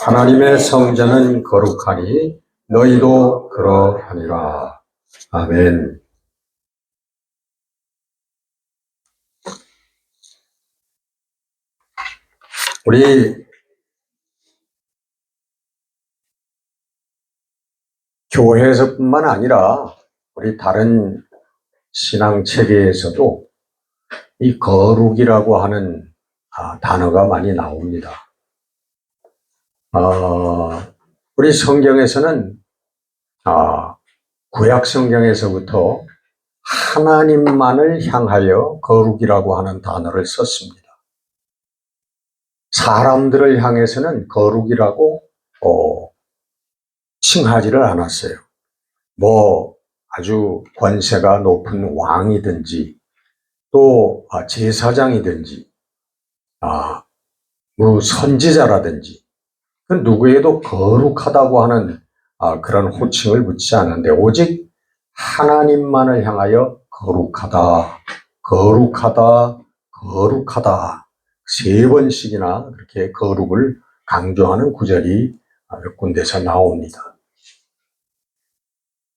하나님의 성전은 거룩하니 너희도 그러하니라. 아멘. 우리 교회에서뿐만 아니라 우리 다른 신앙 체계에서도 이 거룩이라고 하는 단어가 많이 나옵니다. 우리 성경에서는 구약 성경에서부터 하나님만을 향하여 거룩이라고 하는 단어를 썼습니다. 사람들을 향해서는 거룩이라고 칭하지를 않았어요. 뭐 아주 권세가 높은 왕이든지 또 제사장이든지 뭐 선지자라든지 그 누구에도 거룩하다고 하는 그런 호칭을 붙이지 않았는데 오직 하나님만을 향하여 거룩하다, 거룩하다, 거룩하다 3번씩이나 그렇게 거룩을 강조하는 구절이 몇 군데서 나옵니다.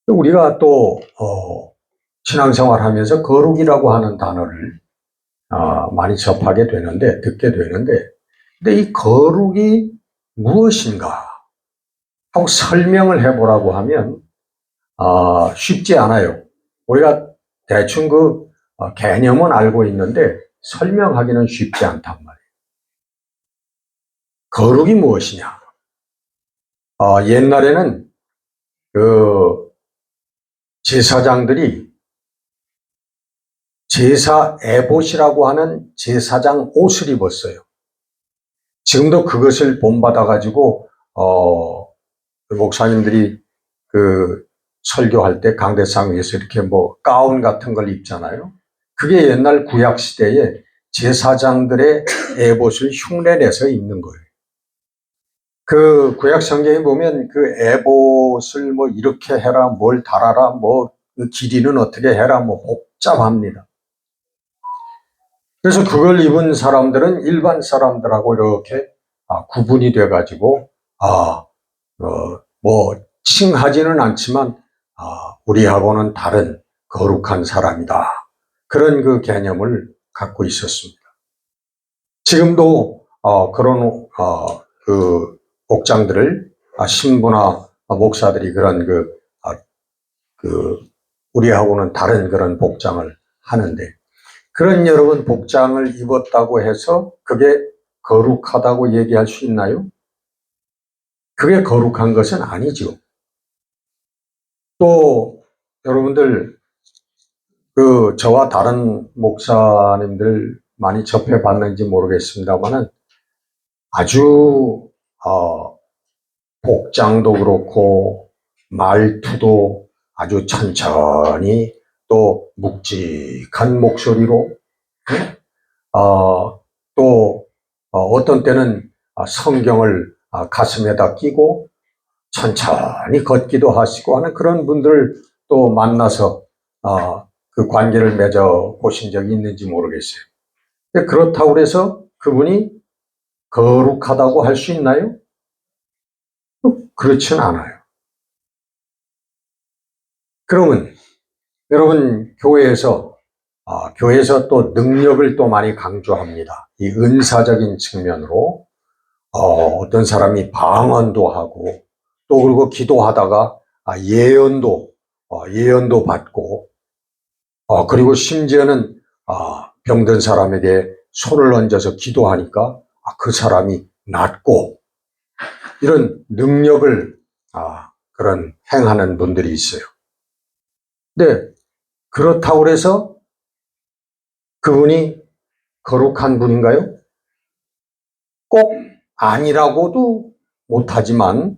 우리가 또 신앙생활하면서 거룩이라고 하는 단어를 많이 접하게 되는데, 듣게 되는데, 근데 이 거룩이 무엇인가 하고 설명을 해보라고 하면 쉽지 않아요. 우리가 대충 그 개념은 알고 있는데 설명하기는 쉽지 않단 말이에요. 거룩이 무엇이냐? 옛날에는 그 제사장들이 제사 에봇이라고 하는 제사장 옷을 입었어요. 지금도 그것을 본받아가지고 목사님들이 그 설교할 때 강대상 위에서 이렇게 뭐 가운 같은 걸 입잖아요. 그게 옛날 구약 시대에 제사장들의 에봇을 흉내내서 입는 거예요. 그 구약 성경에 보면 그 에봇을 뭐 이렇게 해라, 뭘 달아라, 뭐 그 길이는 어떻게 해라, 뭐 복잡합니다. 그래서 그걸 입은 사람들은 일반 사람들하고 이렇게 구분이 돼가지고 뭐 칭하지는 않지만 우리하고는 다른 거룩한 사람이다. 그런 그 개념을 갖고 있었습니다. 지금도 그런 그 복장들을 신부나 목사들이 그런 그 우리하고는 다른 그런 복장을 하는데 그런 여러분 복장을 입었다고 해서 그게 거룩하다고 얘기할 수 있나요? 그게 거룩한 것은 아니죠. 또 여러분들 그 저와 다른 목사님들 많이 접해봤는지 모르겠습니다만은 아주 복장도 그렇고 말투도 아주 천천히 또 묵직한 목소리로 또 어떤 때는 성경을 가슴에다 끼고 천천히 걷기도 하시고 하는 그런 분들을 또 만나서 그 관계를 맺어 보신 적이 있는지 모르겠어요. 근데 그렇다고 해서 그분이 거룩하다고 할 수 있나요? 그렇진 않아요. 그러면 여러분 교회에서 또 능력을 또 많이 강조합니다. 이 은사적인 측면으로 어떤 사람이 방언도 하고 또 그리고 기도하다가 예언도 받고 그리고 심지어는 병든 사람에게 손을 얹어서 기도하니까 그 사람이 낫고 이런 능력을 그런 행하는 분들이 있어요. 근데 그렇다고 해서 그분이 거룩한 분인가요? 꼭 아니라고도 못하지만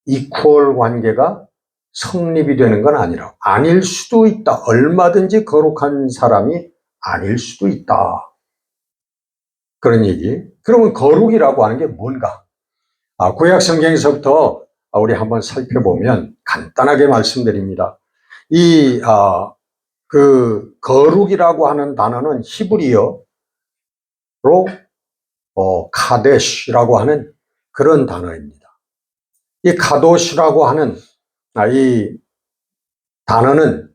이퀄 관계가 성립이 되는 건 아니라 아닐 수도 있다. 얼마든지 거룩한 사람이 아닐 수도 있다. 그런 얘기. 그러면 거룩이라고 하는 게 뭔가? 구약 성경에서부터 우리 한번 살펴보면 간단하게 말씀드립니다. 그 거룩이라고 하는 단어는 히브리어로 카데시라고 하는 그런 단어입니다. 이 카도시라고 하는 이 단어는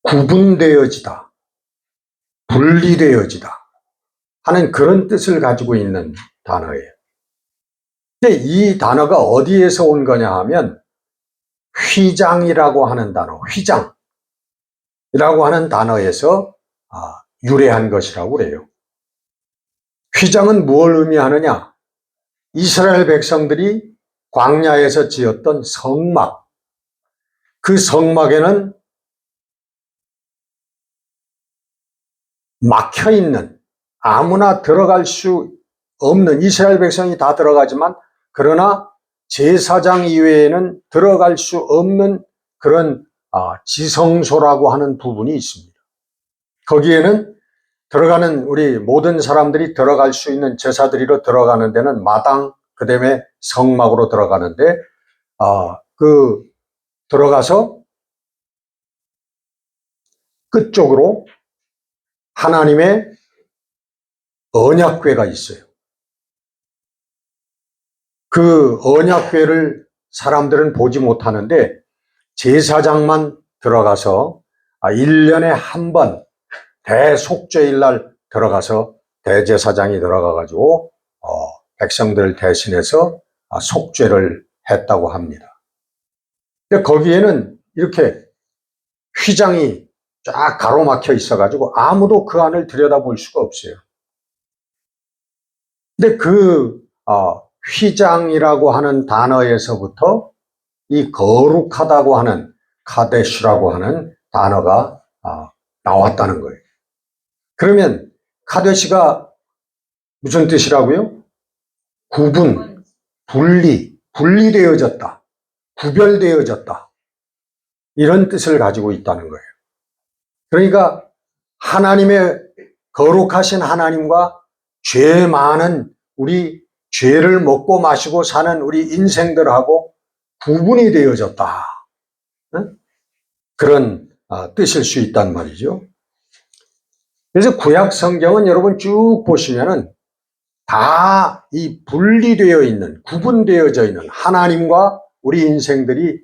구분되어지다, 분리되어지다 하는 그런 뜻을 가지고 있는 단어예요. 근데 이 단어가 어디에서 온 거냐 하면 휘장이라고 하는 단어, 휘장이라고 하는 단어에서 유래한 것이라고 그래요. 휘장은 무엇을 의미하느냐? 이스라엘 백성들이 광야에서 지었던 성막, 그 성막에는 막혀있는, 아무나 들어갈 수 없는, 이스라엘 백성이 다 들어가지만 그러나 제사장 이외에는 들어갈 수 없는 그런 지성소라고 하는 부분이 있습니다. 거기에는 들어가는 우리 모든 사람들이 들어갈 수 있는, 제사 드리러 들어가는 데는 마당, 그 다음에 성막으로 들어가는데 들어가서 끝쪽으로 하나님의 언약궤가 있어요. 그 언약궤를 사람들은 보지 못하는데 제사장만 들어가서 1년에 한 번 대속죄일 날 들어가서 대제사장이 들어가가지고 백성들을 대신해서 속죄를 했다고 합니다. 근데 거기에는 이렇게 휘장이 쫙 가로막혀 있어가지고 아무도 그 안을 들여다볼 수가 없어요. 근데 그 휘장이라고 하는 단어에서부터 이 거룩하다고 하는 카데시라고 하는 단어가 나왔다는 거예요. 그러면 카데시가 무슨 뜻이라고요? 구분, 분리되어졌다, 구별되어졌다, 이런 뜻을 가지고 있다는 거예요. 그러니까 하나님의 거룩하신 하나님과 죄 많은 우리 죄를 먹고 마시고 사는 우리 인생들하고 구분이 되어졌다. 그런 뜻일 수 있단 말이죠. 그래서 구약 성경은 여러분 쭉 보시면은 다 이 분리되어 있는, 구분되어져 있는 하나님과 우리 인생들이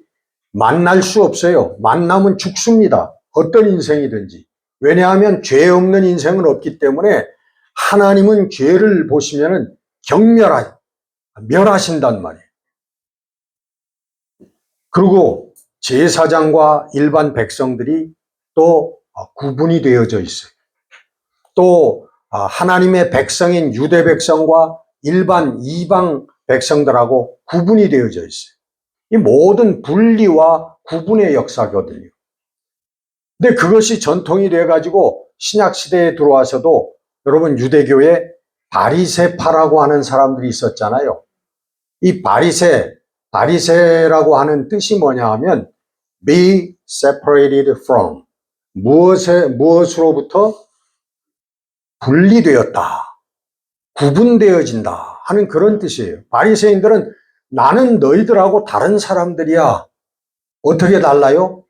만날 수 없어요. 만나면 죽습니다. 어떤 인생이든지. 왜냐하면 죄 없는 인생은 없기 때문에 하나님은 죄를 보시면은 멸하신단 말이에요. 그리고 제사장과 일반 백성들이 또 구분이 되어져 있어요. 또 하나님의 백성인 유대 백성과 일반 이방 백성들하고 구분이 되어져 있어요. 이 모든 분리와 구분의 역사거든요. 근데 그것이 전통이 돼가지고 신약시대에 들어와서도 여러분 유대교에 바리새파라고 하는 사람들이 있었잖아요. 이 바리새라고 하는 뜻이 뭐냐 하면 be separated from, 무엇으로부터 분리되었다, 구분되어진다 하는 그런 뜻이에요. 바리새인들은 나는 너희들하고 다른 사람들이야. 어떻게 달라요?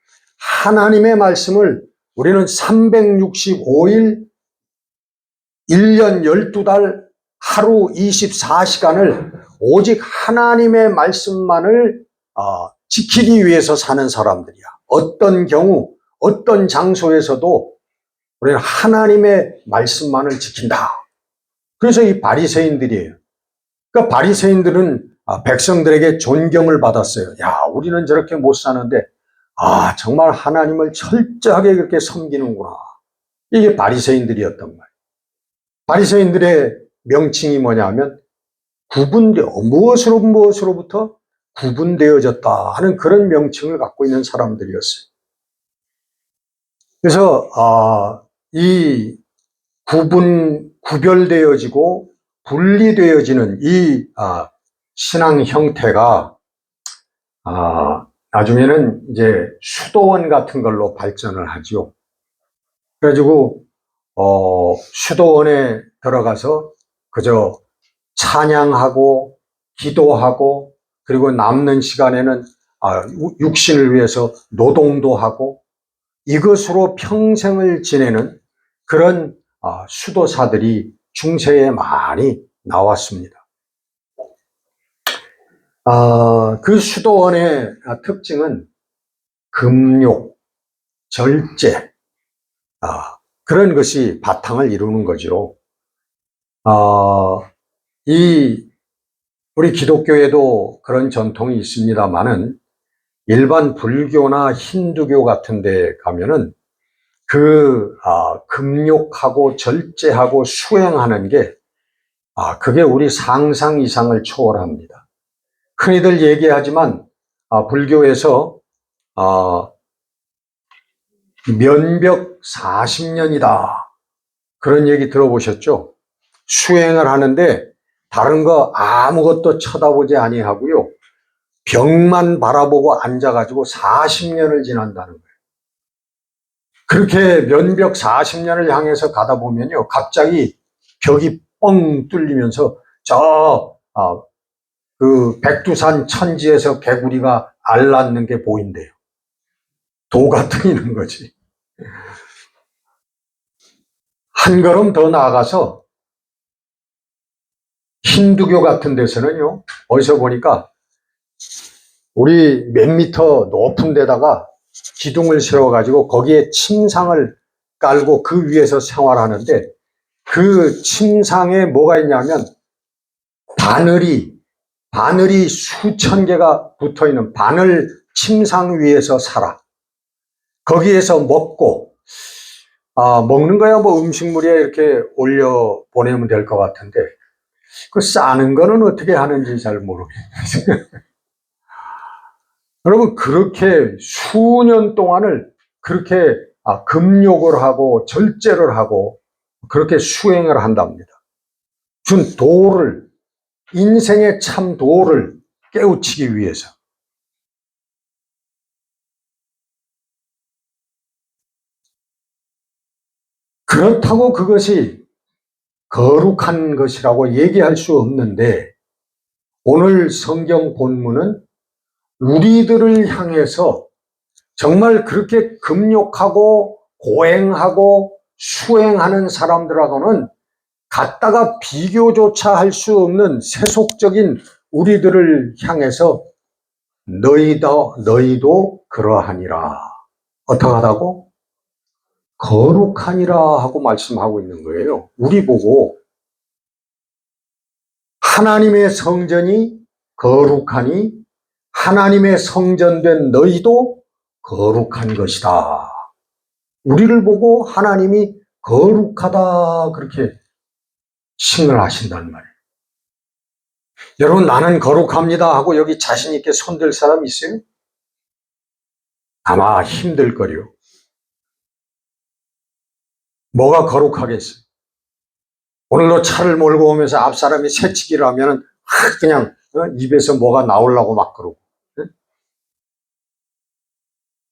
하나님의 말씀을 우리는 365일 1년 12달 하루 24시간을 오직 하나님의 말씀만을 지키기 위해서 사는 사람들이야. 어떤 경우 어떤 장소에서도 우리는 하나님의 말씀만을 지킨다. 그래서 이 바리새인들이에요. 그러니까 바리새인들은 백성들에게 존경을 받았어요. 야, 우리는 저렇게 못 사는데 정말 하나님을 철저하게 그렇게 섬기는구나. 이게 바리새인들이었단 말이에요. 바리새인들의 명칭이 뭐냐면 무엇으로부터 구분되어졌다 하는 그런 명칭을 갖고 있는 사람들이었어요. 그래서 이 구별되어지고 분리되어지는 이 신앙 형태가 나중에는 이제 수도원 같은 걸로 발전을 하죠. 그래가지고 수도원에 들어가서 그저 찬양하고 기도하고 그리고 남는 시간에는 육신을 위해서 노동도 하고 이것으로 평생을 지내는 그런 수도사들이 중세에 많이 나왔습니다. 그 수도원의 특징은 금욕, 절제, 그런 것이 바탕을 이루는 거죠. 우리 기독교에도 그런 전통이 있습니다만은 일반 불교나 힌두교 같은 데 가면은 금욕하고 절제하고 수행하는 게, 그게 우리 상상 이상을 초월합니다. 흔히들 얘기하지만, 불교에서, 면벽 40년이다. 그런 얘기 들어보셨죠? 수행을 하는데 다른 거 아무것도 쳐다보지 아니하고요. 벽만 바라보고 앉아가지고 40년을 지난다는 거예요. 그렇게 면벽 40년을 향해서 가다 보면요. 갑자기 벽이 뻥 뚫리면서 그 백두산 천지에서 개구리가 알 낳는 게 보인대요. 도가 트이는 거지. 한 걸음 더 나아가서 힌두교 같은 데서는요. 어디서 보니까 우리 몇 미터 높은 데다가 기둥을 세워가지고 거기에 침상을 깔고 그 위에서 생활하는데, 그 침상에 뭐가 있냐면 바늘이 수천 개가 붙어있는 바늘 침상 위에서 살아. 거기에서 먹는 거야 뭐 음식물에 이렇게 올려 보내면 될 것 같은데, 그 싸는 거는 어떻게 하는지 잘 모르겠어요. 여러분, 그렇게 수년 동안을 그렇게 금욕을 하고 절제를 하고 그렇게 수행을 한답니다. 준 도를, 인생의 참 도를 깨우치기 위해서. 그렇다고 그것이 거룩한 것이라고 얘기할 수 없는데, 오늘 성경 본문은 우리들을 향해서 정말 그렇게 금욕하고 고행하고 수행하는 사람들하고는 갖다가 비교조차 할 수 없는 세속적인 우리들을 향해서 너희도 그러하니라. 어떡하다고? 거룩하니라 하고 말씀하고 있는 거예요. 우리 보고 하나님의 성전이 거룩하니 하나님의 성전된 너희도 거룩한 것이다. 우리를 보고 하나님이 거룩하다 그렇게 칭을 하신단 말이에요. 여러분, 나는 거룩합니다 하고 여기 자신 있게 손들 사람 있어요? 아마 힘들 거요. 뭐가 거룩하겠어요? 오늘도 차를 몰고 오면서 앞 사람이 새치기를 하면은 그냥 입에서 뭐가 나오려고 막 그러고,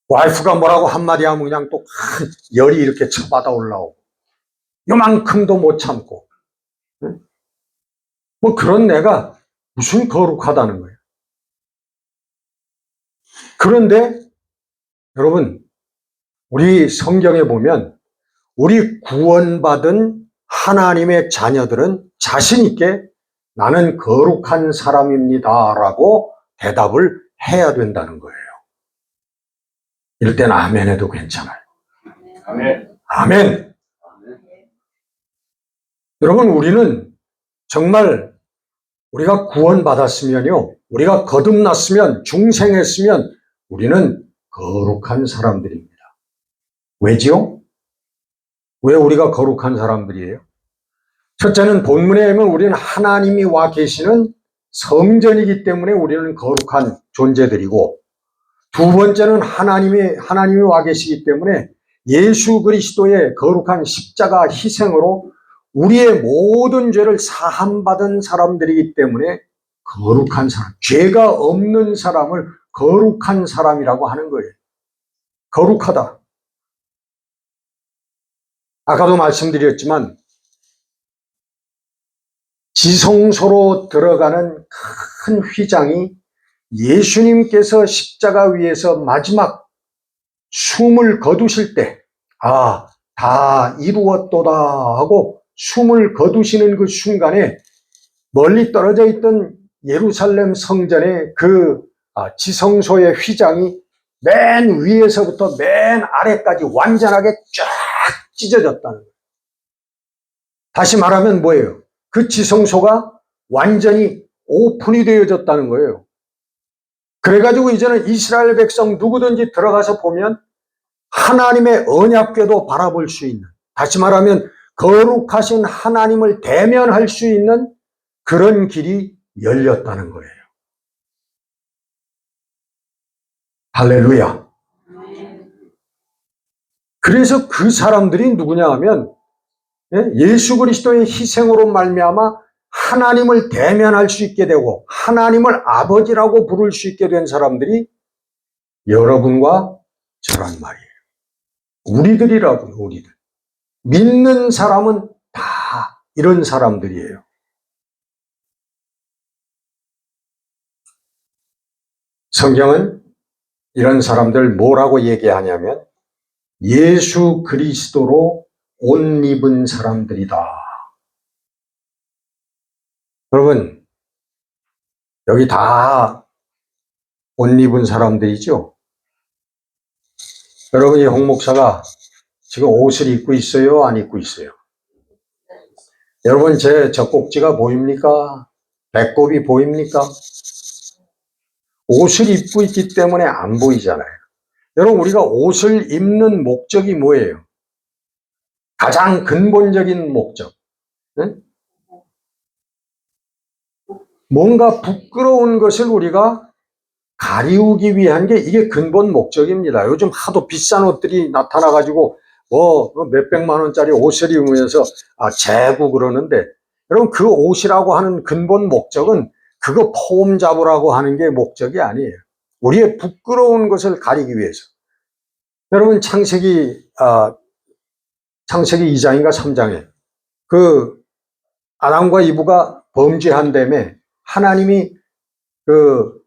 와이프가 뭐라고 한마디 하면 그냥 또 열이 이렇게 쳐받아 올라오고, 요만큼도 못 참고, 뭐 그런 내가 무슨 거룩하다는 거예요. 그런데 여러분, 우리 성경에 보면 우리 구원받은 하나님의 자녀들은 자신 있게 나는 거룩한 사람입니다 라고 대답을 해야 된다는 거예요. 이럴 때는 아멘 해도 괜찮아요. 아멘. 아멘. 여러분, 우리는 정말 우리가 구원받았으면요, 우리가 거듭났으면, 중생했으면 우리는 거룩한 사람들입니다. 왜지요? 왜 우리가 거룩한 사람들이에요? 첫째는 본문에 보면 우리는 하나님이 와 계시는 성전이기 때문에 우리는 거룩한 존재들이고, 두 번째는 하나님이 와 계시기 때문에 예수 그리스도의 거룩한 십자가 희생으로 우리의 모든 죄를 사함받은 사람들이기 때문에 거룩한 사람, 죄가 없는 사람을 거룩한 사람이라고 하는 거예요. 거룩하다. 아까도 말씀드렸지만 지성소로 들어가는 큰 휘장이 예수님께서 십자가 위에서 마지막 숨을 거두실 때, 다 이루었도다 하고 숨을 거두시는 그 순간에 멀리 떨어져 있던 예루살렘 성전의 그 지성소의 휘장이 맨 위에서부터 맨 아래까지 완전하게 쫙 찢어졌다는 거예요. 다시 말하면 뭐예요? 그 지성소가 완전히 오픈이 되어졌다는 거예요. 그래가지고 이제는 이스라엘 백성 누구든지 들어가서 보면 하나님의 언약궤도 바라볼 수 있는, 다시 말하면 거룩하신 하나님을 대면할 수 있는 그런 길이 열렸다는 거예요. 할렐루야. 그래서 그 사람들이 누구냐 하면 예수 그리스도의 희생으로 말미암아 하나님을 대면할 수 있게 되고 하나님을 아버지라고 부를 수 있게 된 사람들이 여러분과 저란 말이에요. 우리들이라고요. 우리들. 믿는 사람은 다 이런 사람들이에요. 성경은 이런 사람들 뭐라고 얘기하냐면 예수 그리스도로 옷 입은 사람들이다. 여러분, 여기 다 옷 입은 사람들이죠? 여러분, 이 홍 목사가 지금 옷을 입고 있어요? 안 입고 있어요? 여러분, 제 젖꼭지가 보입니까? 배꼽이 보입니까? 옷을 입고 있기 때문에 안 보이잖아요. 여러분, 우리가 옷을 입는 목적이 뭐예요? 가장 근본적인 목적. 응? 뭔가 부끄러운 것을 우리가 가리우기 위한 게 이게 근본 목적입니다. 요즘 하도 비싼 옷들이 나타나가지고 몇백만 원짜리 옷을 입으면서 재고 그러는데, 여러분, 그 옷이라고 하는 근본 목적은 그거 폼 잡으라고 하는 게 목적이 아니에요. 우리의 부끄러운 것을 가리기 위해서. 여러분, 창세기 2장인가 3장에 그 아담과 이브가 범죄한 다음에 하나님이 그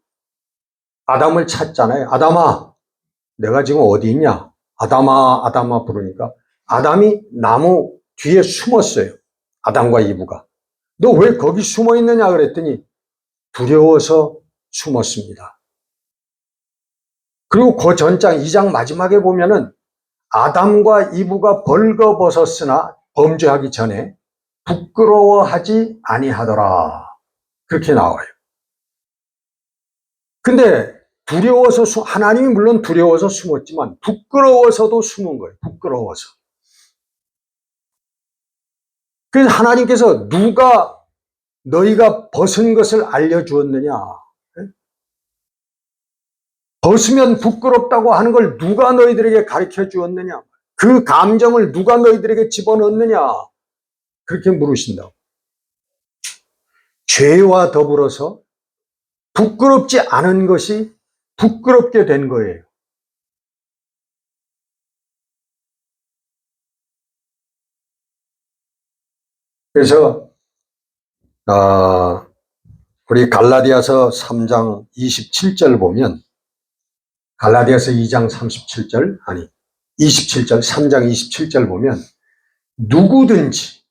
아담을 찾잖아요. 아담아, 내가 지금 어디 있냐? 아담아, 아담아 부르니까 아담이 나무 뒤에 숨었어요. 아담과 이브가. 너 왜 거기 숨어 있느냐 그랬더니 두려워서 숨었습니다. 그리고 그 전장 2장 마지막에 보면은 아담과 이브가 벌거벗었으나 범죄하기 전에 부끄러워하지 아니하더라. 그렇게 나와요. 근데 두려워서 하나님이 물론 두려워서 숨었지만 부끄러워서도 숨은 거예요. 부끄러워서. 그래서 하나님께서 누가 너희가 벗은 것을 알려주었느냐? 벗으면 부끄럽다고 하는 걸 누가 너희들에게 가르쳐 주었느냐? 그 감정을 누가 너희들에게 집어넣느냐? 그렇게 물으신다고. 죄와 더불어서 부끄럽지 않은 것이 부끄럽게 된 거예요. 그래서 우리 갈라디아서 3장 27절 보면, 갈라디아서 2장 37절, 27절, 3장 27절 보면 누구든지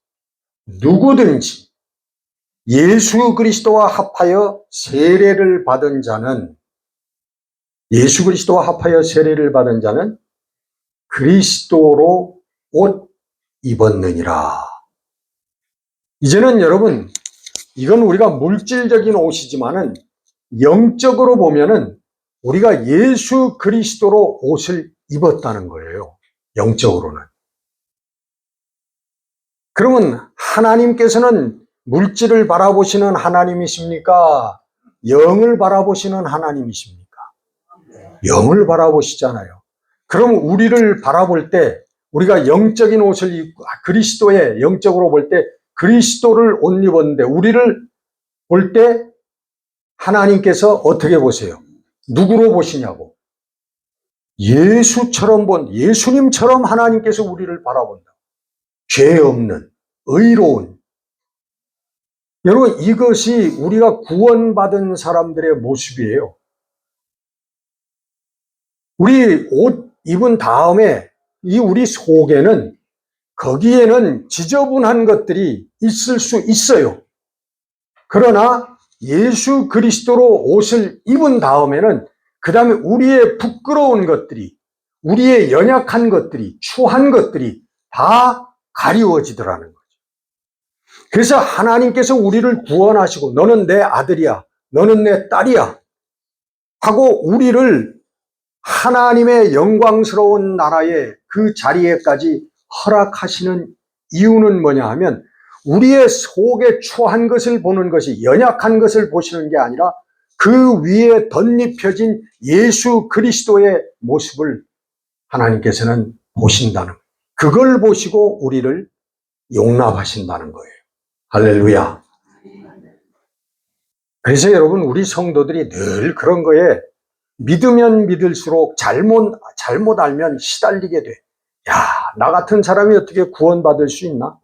예수 그리스도와 합하여 세례를 받은 자는, 예수 그리스도와 합하여 세례를 받은 자는 그리스도로 옷 입었느니라. 이제는 여러분, 이건 우리가 물질적인 옷이지만은 영적으로 보면은 우리가 예수 그리스도로 옷을 입었다는 거예요. 영적으로는. 그러면 하나님께서는 물질을 바라보시는 하나님이십니까? 영을 바라보시는 하나님이십니까? 영을 바라보시잖아요. 그럼 우리를 바라볼 때 우리가 영적인 옷을 입고 그리스도의 영적으로 볼 때 그리스도를 옷 입었는데 우리를 볼 때 하나님께서 어떻게 보세요? 누구로 보시냐고? 예수님처럼 하나님께서 우리를 바라본다. 죄 없는, 의로운. 여러분, 이것이 우리가 구원받은 사람들의 모습이에요. 우리 옷 입은 다음에 이 우리 속에는 거기에는 지저분한 것들이 있을 수 있어요. 그러나 예수 그리스도로 옷을 입은 다음에는 그 다음에 우리의 부끄러운 것들이, 우리의 연약한 것들이, 추한 것들이 다 가리워지더라는 거죠. 그래서 하나님께서 우리를 구원하시고 너는 내 아들이야, 너는 내 딸이야 하고 우리를 하나님의 영광스러운 나라의 그 자리에까지 허락하시는 이유는 뭐냐 하면 우리의 속에 추한 것을 보는 것이, 연약한 것을 보시는 게 아니라 그 위에 덧입혀진 예수 그리스도의 모습을 하나님께서는 보신다는 거예요. 그걸 보시고 우리를 용납하신다는 거예요. 할렐루야. 그래서 여러분, 우리 성도들이 늘 그런 거에 믿으면 믿을수록 잘못 알면 시달리게 돼. 야, 나 같은 사람이 어떻게 구원받을 수 있나?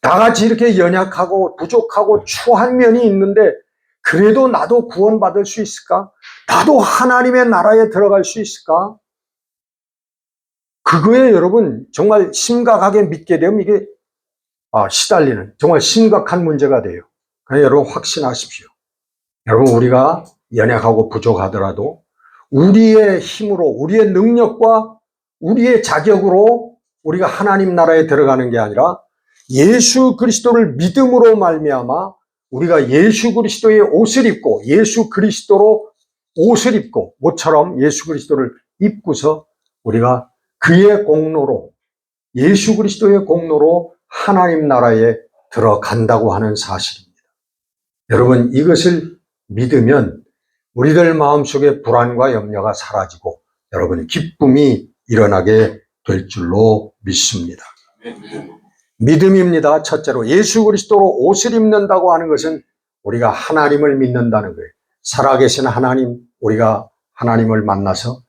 나같이 이렇게 연약하고 부족하고 추한 면이 있는데 그래도 나도 구원받을 수 있을까? 나도 하나님의 나라에 들어갈 수 있을까? 그거에 여러분 정말 심각하게 믿게 되면 이게 시달리는 정말 심각한 문제가 돼요. 그러니까 여러분 확신하십시오. 여러분, 우리가 연약하고 부족하더라도 우리의 힘으로, 우리의 능력과 우리의 자격으로 우리가 하나님 나라에 들어가는 게 아니라 예수 그리스도를 믿음으로 말미암아 우리가 예수 그리스도의 옷을 입고 예수 그리스도로 옷을 입고 모처럼 예수 그리스도를 입고서 우리가 그의 공로로, 예수 그리스도의 공로로 하나님 나라에 들어간다고 하는 사실입니다. 여러분, 이것을 믿으면 우리들 마음속에 불안과 염려가 사라지고 여러분 기쁨이 일어나게 될 줄로 믿습니다. 믿음입니다. 첫째로 예수 그리스도로 옷을 입는다고 하는 것은 우리가 하나님을 믿는다는 거예요. 살아계신 하나님, 우리가 하나님을 만나서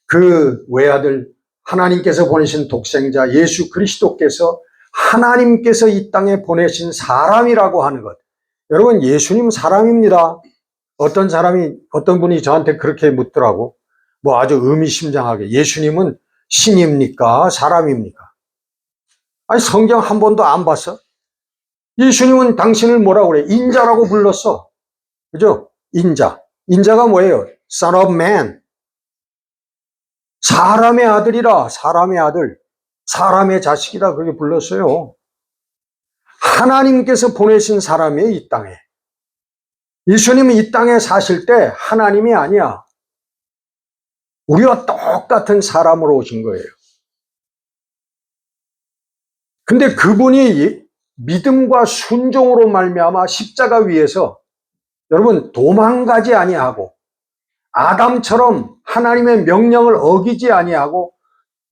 그 외아들 하나님께서 보내신 독생자 예수 그리스도께서 하나님께서 이 땅에 보내신 사람이라고 하는 것. 여러분, 예수님 사람입니다. 어떤 분이 저한테 그렇게 묻더라고. 뭐 아주 의미심장하게. 예수님은 신입니까? 사람입니까? 아니, 성경 한 번도 안 봤어? 예수님은 당신을 뭐라고 그래? 인자라고 불렀어. 그죠? 인자. 인자가 뭐예요? Son of Man. 사람의 아들이라, 사람의 아들. 사람의 자식이라 그렇게 불렀어요. 하나님께서 보내신 사람이에요, 이 땅에. 예수님은 이 땅에 사실 때 하나님이 아니야. 우리와 똑같은 사람으로 오신 거예요. 근데 그분이 믿음과 순종으로 말미암아 십자가 위에서 여러분 도망가지 아니하고 아담처럼 하나님의 명령을 어기지 아니하고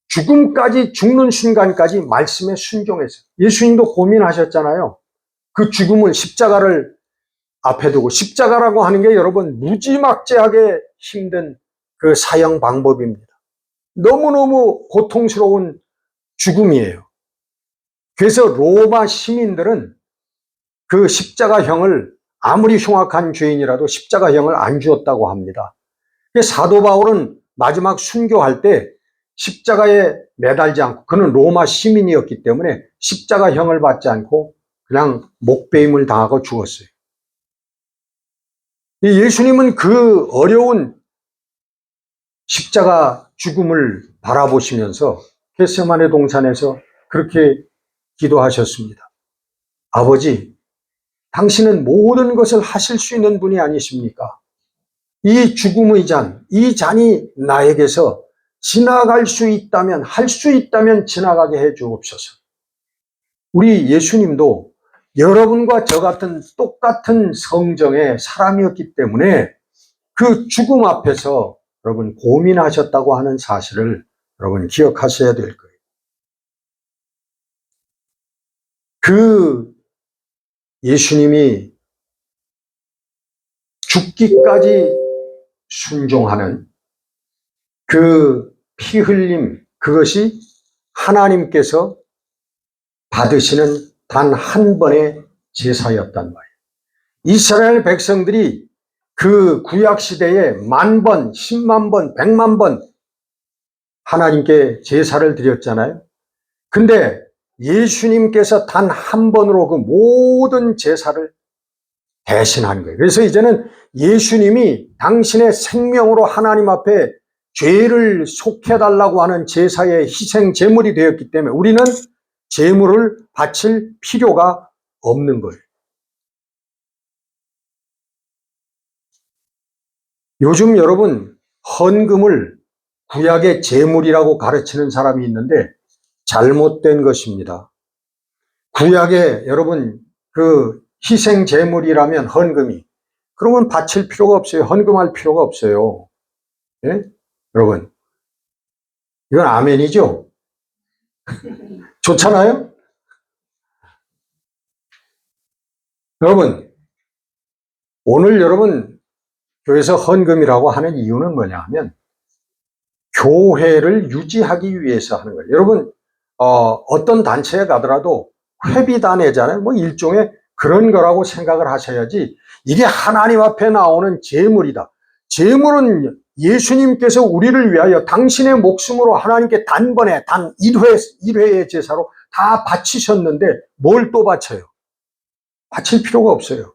죽음까지, 죽는 순간까지 말씀에 순종했어요. 예수님도 고민하셨잖아요. 그 죽음을, 십자가를 앞에 두고, 십자가라고 하는 게 여러분 무지막지하게 힘든 그 사형 방법입니다. 너무너무 고통스러운 죽음이에요. 그래서 로마 시민들은 그 십자가형을 아무리 흉악한 죄인이라도 십자가형을 안 주었다고 합니다. 사도 바울은 마지막 순교할 때 십자가에 매달지 않고, 그는 로마 시민이었기 때문에 십자가형을 받지 않고 그냥 목베임을 당하고 죽었어요. 예수님은 그 어려운 십자가 죽음을 바라보시면서 겟세마네 동산에서 그렇게 기도하셨습니다. 아버지, 당신은 모든 것을 하실 수 있는 분이 아니십니까? 이 죽음의 잔, 이 잔이 나에게서 지나갈 수 있다면, 할 수 있다면 지나가게 해 주옵소서. 우리 예수님도 여러분과 저 같은 똑같은 성정의 사람이었기 때문에 그 죽음 앞에서 여러분 고민하셨다고 하는 사실을 여러분 기억하셔야 될 거예요. 그 예수님이 죽기까지 순종하는 그 피 흘림, 그것이 하나님께서 받으시는 단 한 번의 제사였단 말이에요. 이스라엘 백성들이 그 구약 시대에 10,000번, 100,000번, 100,000번 하나님께 제사를 드렸잖아요. 근데 예수님께서 단 한 번으로 그 모든 제사를 대신한 거예요. 그래서 이제는 예수님이 당신의 생명으로 하나님 앞에 죄를 속해달라고 하는 제사의 희생 제물이 되었기 때문에 우리는 제물을 바칠 필요가 없는 거예요. 요즘 여러분 헌금을 구약의 제물이라고 가르치는 사람이 있는데 잘못된 것입니다. 구약에 여러분 그 희생 제물이라면 헌금이 그러면 바칠 필요가 없어요. 헌금할 필요가 없어요. 예? 여러분 이건 아멘이죠? 좋잖아요? 여러분 오늘 여러분 교회에서 헌금이라고 하는 이유는 뭐냐 하면 교회를 유지하기 위해서 하는 거예요. 여러분 어떤 단체에 가더라도 회비단회잖아요. 뭐 일종의 그런 거라고 생각을 하셔야지 이게 하나님 앞에 나오는 제물이다. 제물은 예수님께서 우리를 위하여 당신의 목숨으로 하나님께 단번에 단 1회의 제사로 다 바치셨는데 뭘 또 바쳐요? 바칠 필요가 없어요.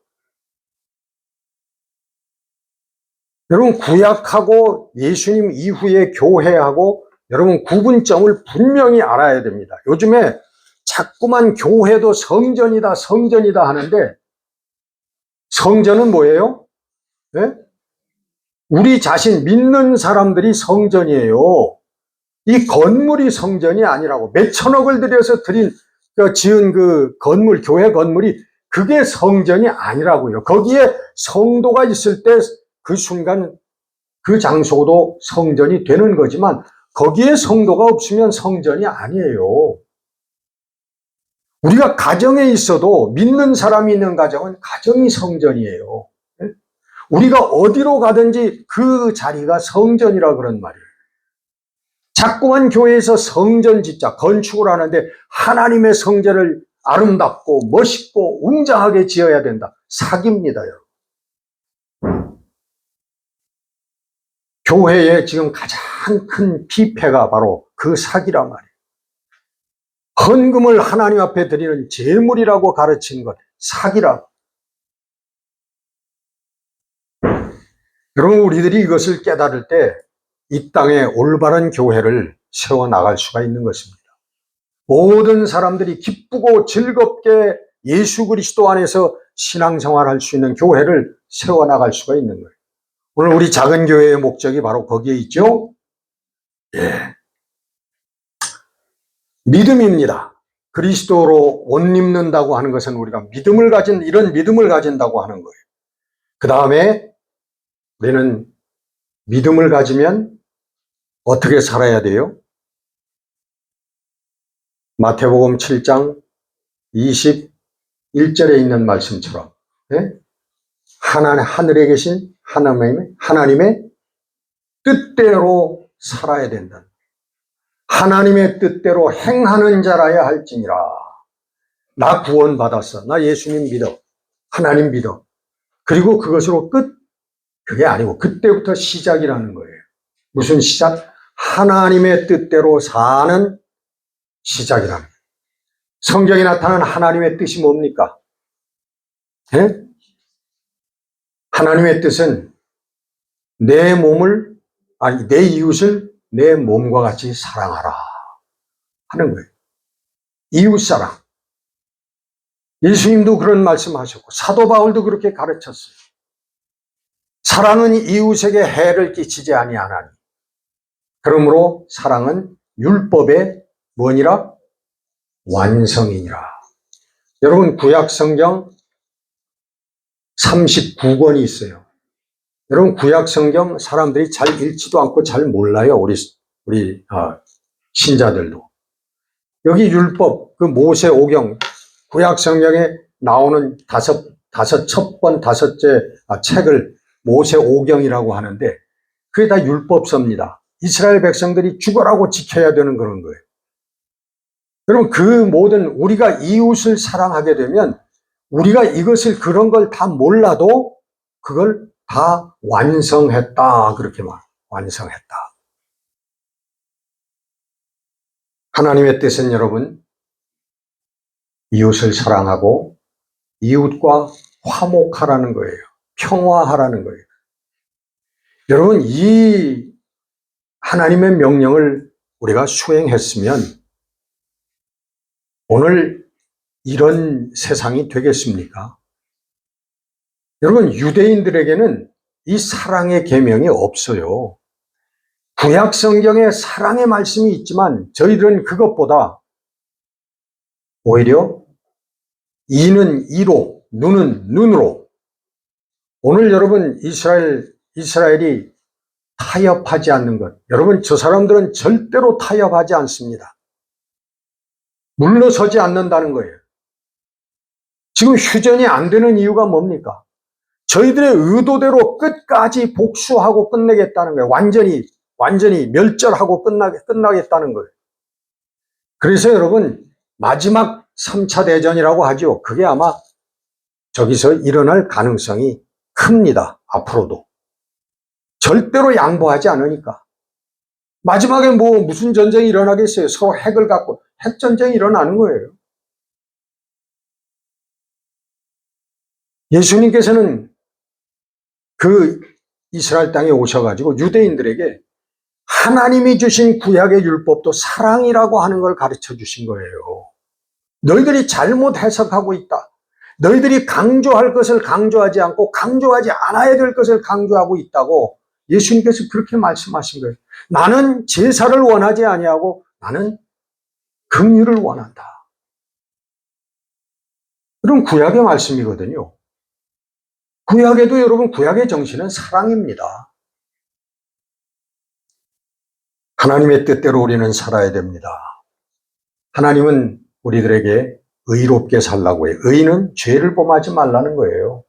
여러분 구약하고 예수님 이후의 교회하고 여러분 구분점을 분명히 알아야 됩니다. 요즘에 자꾸만 교회도 성전이다 성전이다 하는데 성전은 뭐예요? 네? 우리 자신 믿는 사람들이 성전이에요. 이 건물이 성전이 아니라고. 몇 천억을 들여서 지은 그 건물, 교회 건물이 그게 성전이 아니라고요. 거기에 성도가 있을 때 그 순간 그 장소도 성전이 되는 거지만 거기에 성도가 없으면 성전이 아니에요. 우리가 가정에 있어도 믿는 사람이 있는 가정은 가정이 성전이에요. 우리가 어디로 가든지 그 자리가 성전이라 그런 말이에요. 자꾸만 교회에서 성전 짓자 건축을 하는데 하나님의 성전을 아름답고 멋있고 웅장하게 지어야 된다. 사기입니다, 여러분. 교회의 지금 가장 큰 피폐가 바로 그 사기란 말이에요. 헌금을 하나님 앞에 드리는 제물이라고 가르치는 것, 사기라고. 여러분, 우리들이 이것을 깨달을 때 이 땅에 올바른 교회를 세워나갈 수가 있는 것입니다. 모든 사람들이 기쁘고 즐겁게 예수 그리스도 안에서 신앙생활할 수 있는 교회를 세워나갈 수가 있는 거예요. 오늘 우리 작은 교회의 목적이 바로 거기에 있죠. 예. 믿음입니다. 그리스도로 옷 입는다고 하는 것은 우리가 이런 믿음을 가진다고 하는 거예요. 그 다음에 우리는 믿음을 가지면 어떻게 살아야 돼요? 마태복음 7장 21절에 있는 말씀처럼 예? 하늘에 계신 하나님의 뜻대로 살아야 된다. 하나님의 뜻대로 행하는 자라야 할지니라. 나 구원받았어. 나 예수님 믿어. 하나님 믿어. 그리고 그것으로 그게 아니고 그때부터 시작이라는 거예요. 무슨 시작? 하나님의 뜻대로 사는 시작이라는 거예요. 성경에 나타난 하나님의 뜻이 뭡니까? 예? 하나님의 뜻은 내 이웃을 내 몸과 같이 사랑하라 하는 거예요. 이웃사랑. 예수님도 그런 말씀하셨고 사도 바울도 그렇게 가르쳤어요. 사랑은 이웃에게 해를 끼치지 아니하나니. 그러므로 사랑은 율법의 뭐니라? 완성이니라. 여러분 구약 성경 39권이 있어요. 여러분 구약 성경 사람들이 잘 읽지도 않고 잘 몰라요. 우리 신자들도. 여기 율법, 그 모세 오경, 구약 성경에 나오는 다섯째 책을 모세 오경이라고 하는데 그게 다 율법서입니다. 이스라엘 백성들이 죽어라고 지켜야 되는 그런 거예요. 그럼 그 모든 우리가 이웃을 사랑하게 되면 우리가 이것을 그런 걸 다 몰라도 그걸 다 완성했다. 그렇게 완성했다. 하나님의 뜻은 여러분, 이웃을 사랑하고 이웃과 화목하라는 거예요. 평화하라는 거예요. 여러분, 이 하나님의 명령을 우리가 수행했으면 오늘 이런 세상이 되겠습니까? 여러분, 유대인들에게는 이 사랑의 계명이 없어요. 구약 성경에 사랑의 말씀이 있지만 저희들은 그것보다 오히려 이는 이로, 눈은 눈으로. 오늘 여러분 이스라엘이 타협하지 않는 것. 여러분, 저 사람들은 절대로 타협하지 않습니다. 물러서지 않는다는 거예요. 지금 휴전이 안 되는 이유가 뭡니까? 저희들의 의도대로 끝까지 복수하고 끝내겠다는 거예요. 완전히 멸절하고 끝나겠다는 거예요. 그래서 여러분, 마지막 3차 대전이라고 하죠. 그게 아마 저기서 일어날 가능성이 큽니다. 앞으로도. 절대로 양보하지 않으니까. 마지막에 무슨 전쟁이 일어나겠어요? 서로 핵을 갖고 핵전쟁이 일어나는 거예요. 예수님께서는 그 이스라엘 땅에 오셔가지고 유대인들에게 하나님이 주신 구약의 율법도 사랑이라고 하는 걸 가르쳐 주신 거예요. 너희들이 잘못 해석하고 있다. 너희들이 강조할 것을 강조하지 않고 강조하지 않아야 될 것을 강조하고 있다고 예수님께서 그렇게 말씀하신 거예요. 나는 제사를 원하지 아니하고 나는 긍휼을 원한다. 그런 구약의 말씀이거든요. 구약에도 여러분, 구약의 정신은 사랑입니다. 하나님의 뜻대로 우리는 살아야 됩니다. 하나님은 우리들에게 의롭게 살라고 해요. 의는 죄를 범하지 말라는 거예요.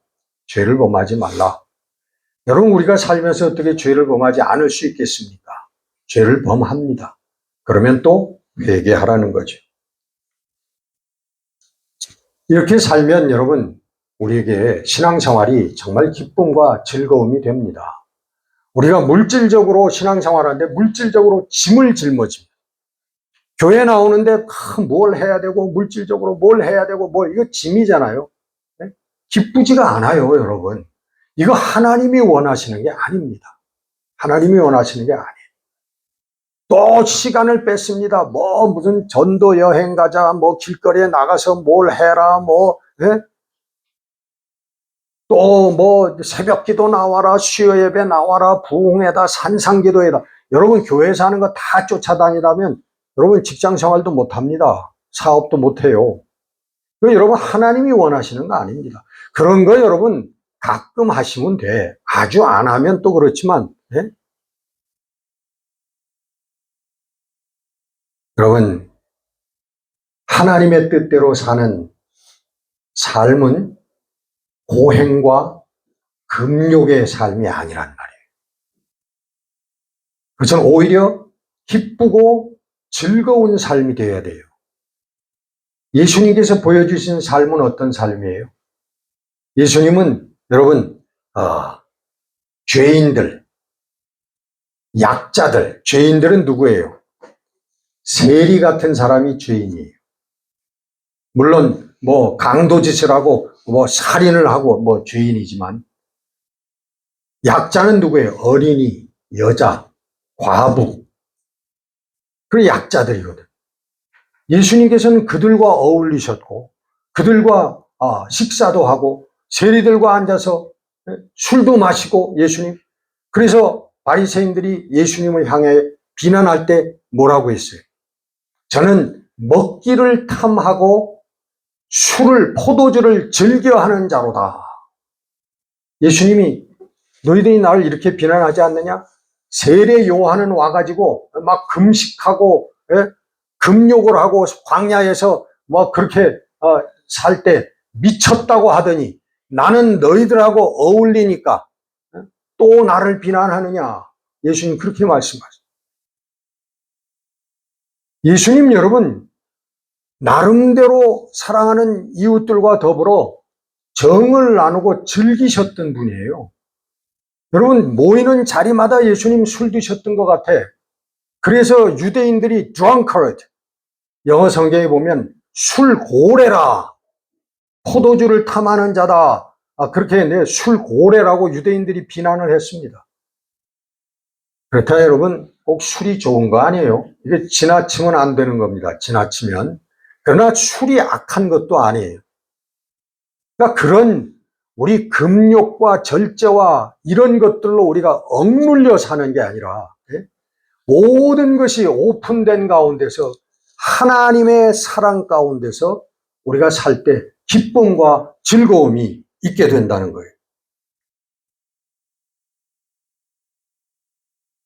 죄를 범하지 말라. 여러분, 우리가 살면서 어떻게 죄를 범하지 않을 수 있겠습니까? 죄를 범합니다. 그러면 또 회개하라는 거죠. 이렇게 살면 여러분, 우리에게 신앙생활이 정말 기쁨과 즐거움이 됩니다. 우리가 물질적으로 신앙생활하는데 물질적으로 짐을 짊어집니다. 교회 나오는데 뭘 해야 되고 물질적으로 뭘 해야 되고 이거 짐이잖아요. 네? 기쁘지가 않아요, 여러분. 이거 하나님이 원하시는 게 아닙니다. 하나님이 원하시는 게 아니에요. 또 시간을 뺏습니다. 무슨 전도 여행 가자, 길거리에 나가서 뭘 해라, 예? 또 새벽 기도 나와라, 수요 예배 나와라, 부흥회다, 산상기도회다. 여러분, 교회에서 하는 거 다 쫓아다니다면 여러분 직장 생활도 못 합니다. 사업도 못 해요. 여러분, 하나님이 원하시는 거 아닙니다. 그런 거 여러분 가끔 하시면 돼. 아주 안 하면 또 그렇지만, 네? 여러분, 하나님의 뜻대로 사는 삶은 고행과 금욕의 삶이 아니란 말이에요. 그것은 오히려 기쁘고 즐거운 삶이 되어야 돼요. 예수님께서 보여주신 삶은 어떤 삶이에요? 예수님은 여러분, 죄인들, 약자들, 죄인들은 누구예요? 세리 같은 사람이 죄인이에요. 물론 강도짓을 하고 살인을 하고 죄인이지만 약자는 누구예요? 어린이, 여자, 과부. 그 약자들이거든. 예수님께서는 그들과 어울리셨고 그들과 식사도 하고 세리들과 앉아서 술도 마시고 예수님. 그래서 바리새인들이 예수님을 향해 비난할 때 뭐라고 했어요? 저는 먹기를 탐하고 포도주를 즐겨하는 자로다. 예수님이 너희들이 나를 이렇게 비난하지 않느냐? 세례 요한은 와가지고 막 금식하고 금욕을 하고 광야에서 그렇게 살 때 미쳤다고 하더니 나는 너희들하고 어울리니까 또 나를 비난하느냐? 예수님 그렇게 말씀하셨어요. 예수님 여러분, 나름대로 사랑하는 이웃들과 더불어 정을 나누고 즐기셨던 분이에요. 여러분, 모이는 자리마다 예수님 술 드셨던 것 같아. 그래서 유대인들이 drunkard, 영어 성경에 보면 술고래라, 포도주를 탐하는 자다, 그렇게 했는데 술고래라고 유대인들이 비난을 했습니다. 그렇다 여러분, 꼭 술이 좋은 거 아니에요. 이게 지나치면 안 되는 겁니다. 지나치면. 그러나 술이 악한 것도 아니에요. 그러니까 그런 우리 금욕과 절제와 이런 것들로 우리가 억눌려 사는 게 아니라, 모든 것이 오픈된 가운데서 하나님의 사랑 가운데서 우리가 살 때 기쁨과 즐거움이 있게 된다는 거예요.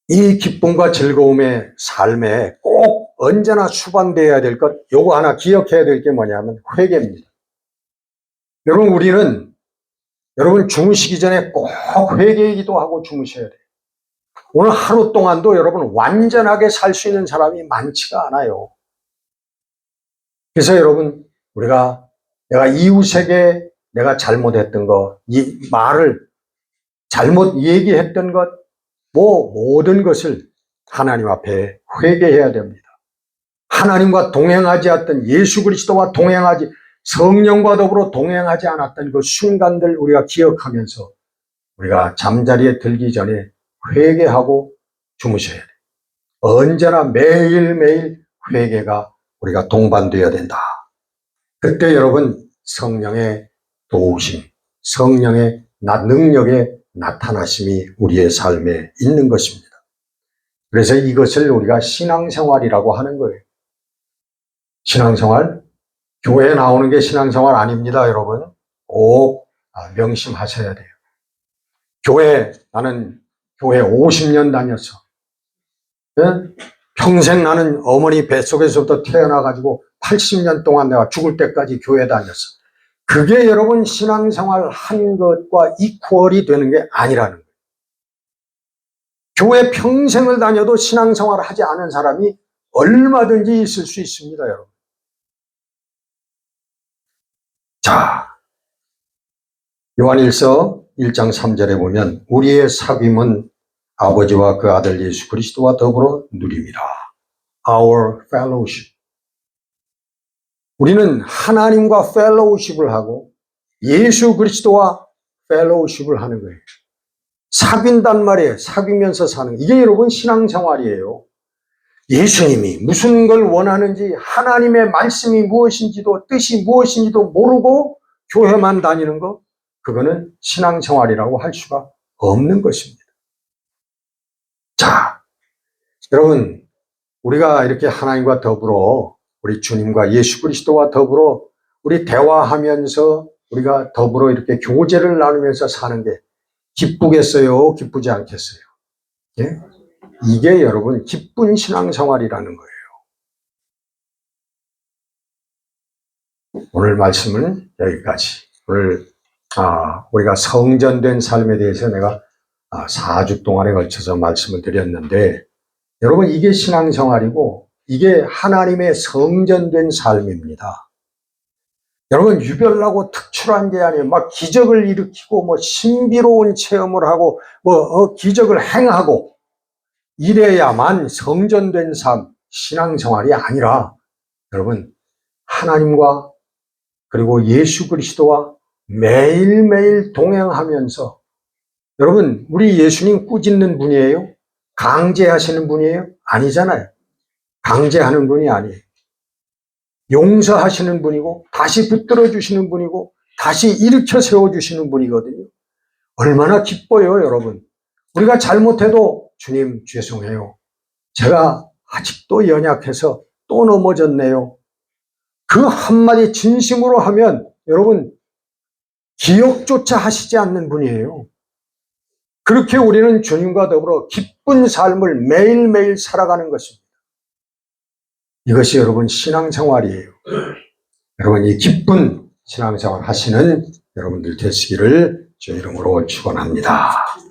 이 기쁨과 즐거움의 삶에 꼭 언제나 수반되어야 될 것, 요거 하나 기억해야 될 게 뭐냐면 회개입니다. 여러분, 우리는 여러분 주무시기 전에 꼭 회개기도 하고 주무셔야 돼요. 오늘 하루 동안도 여러분 완전하게 살 수 있는 사람이 많지가 않아요. 그래서 여러분, 내가 이웃에게 내가 잘못했던 것, 이 말을 잘못 얘기했던 것, 모든 것을 하나님 앞에 회개해야 됩니다. 하나님과 동행하지 않았던, 예수 그리스도와 동행하지, 성령과 더불어 동행하지 않았던 그 순간들 우리가 기억하면서 우리가 잠자리에 들기 전에 회개하고 주무셔야 돼요. 언제나 매일매일 회개가 우리가 동반되어야 된다. 그때 여러분 성령의 도우심, 성령의 능력의 나타나심이 우리의 삶에 있는 것입니다. 그래서 이것을 우리가 신앙생활이라고 하는 거예요. 신앙생활, 교회에 나오는 게 신앙생활 아닙니다, 여러분. 꼭 명심하셔야 돼요. 나는 교회 50년 다녔어. 평생 나는 어머니 뱃속에서부터 태어나가지고 80년 동안 내가 죽을 때까지 교회 다녔어. 그게 여러분 신앙생활 한 것과 이퀄이 되는 게 아니라는 거예요. 교회 평생을 다녀도 신앙생활을 하지 않은 사람이 얼마든지 있을 수 있습니다, 여러분. 자, 요한일서 1장 3절에 보면 우리의 사귐은 아버지와 그 아들 예수 그리스도와 더불어 누립니다. Our fellowship. 우리는 하나님과 fellowship을 하고 예수 그리스도와 fellowship을 하는 거예요. 사귄단 말이에요. 사귀면서 사는. 이게 여러분 신앙생활이에요. 예수님이 무슨 걸 원하는지, 하나님의 말씀이 무엇인지도, 뜻이 무엇인지도 모르고 교회만 다니는 거, 그거는 신앙생활이라고 할 수가 없는 것입니다. 자, 여러분, 우리가 이렇게 하나님과 더불어 우리 주님과 예수 그리스도와 더불어 우리 대화하면서 우리가 더불어 이렇게 교제를 나누면서 사는 게 기쁘겠어요? 기쁘지 않겠어요? 예? 이게 여러분 기쁜 신앙생활이라는 거예요. 오늘 말씀은 여기까지. 오늘 우리가 성전된 삶에 대해서 내가 4주 동안에 걸쳐서 말씀을 드렸는데, 여러분 이게 신앙생활이고 이게 하나님의 성전된 삶입니다. 여러분 유별나고 특출한 게 아니에요. 막 기적을 일으키고 신비로운 체험을 하고 기적을 행하고 이래야만 성전된 삶, 신앙생활이 아니라 여러분 하나님과 그리고 예수 그리스도와 매일매일 동행하면서, 여러분 우리 예수님 꾸짖는 분이에요? 강제하시는 분이에요? 아니잖아요. 강제하는 분이 아니에요. 용서하시는 분이고 다시 붙들어 주시는 분이고 다시 일으켜 세워주시는 분이거든요. 얼마나 기뻐요, 여러분. 우리가 잘못해도 주님 죄송해요. 제가 아직도 연약해서 또 넘어졌네요. 그 한마디 진심으로 하면 여러분 기억조차 하시지 않는 분이에요. 그렇게 우리는 주님과 더불어 기쁜 삶을 매일매일 살아가는 것입니다. 이것이 여러분 신앙생활이에요. 여러분 이 기쁜 신앙생활 하시는 여러분들 되시기를 주 이름으로 축원합니다.